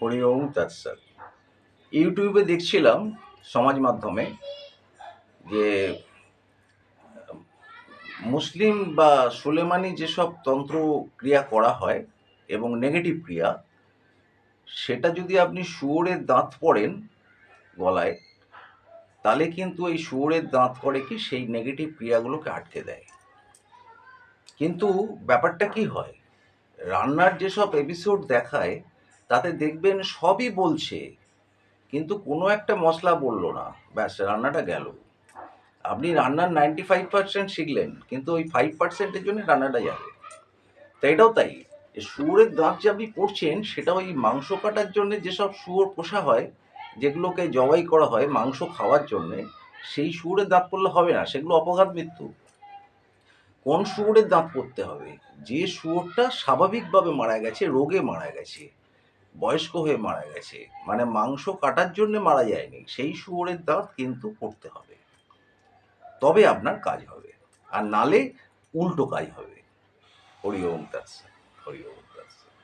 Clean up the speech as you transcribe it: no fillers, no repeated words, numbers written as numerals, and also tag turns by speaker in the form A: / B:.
A: হরি ওম তৎসৎ। ইউটিউবে দেখছিলাম সমাজ মাধ্যমে যে মুসলিম বা সুলেমানি যেসব তন্ত্র ক্রিয়া করা হয় এবং নেগেটিভ ক্রিয়া, সেটা যদি আপনি শুয়োরের দাঁত পড়েন গলায়, তাহলে কিন্তু এই শুয়োরের দাঁত করে কি সেই নেগেটিভ ক্রিয়াগুলোকে আটকে দেয়। কিন্তু ব্যাপারটা কি হয়, রান্নার যেসব এপিসোড দেখায় তাতে দেখবেন সবই বলছে, কিন্তু কোনো একটা মশলা বললো না, ব্যাস রান্নাটা গেল। আপনি রান্নার 95% শিখলেন, কিন্তু ওই 5%-এর জন্য রান্নাটা যাবে। তো এটাও তাই, যে শুয়োরের দাঁত যে আপনি পড়ছেন সেটা ওই মাংস কাটার জন্য যেসব শুয়োর পোষা হয়, যেগুলোকে জবাই করা হয় মাংস খাওয়ার জন্যে, সেই শুয়োরের দাঁত পড়লে হবে না, সেগুলো অপঘাত মৃত্যু। কোন শুয়োরের দাঁত পড়তে হবে? যে শুয়োরটা স্বাভাবিকভাবে মারা গেছে, রোগে মারা গেছে, বয়স্ক হয়ে মারা গেছে, মানে মাংস কাটার জন্য মারা যায়নি, সেই শুয়োরের দাঁত কিন্তু পড়তে হবে। তবে আপনার কাজ হবে, আর নালে উল্টো কাজ হবে। হরি ওম তৎসৎ। হরি ওম তৎসৎ।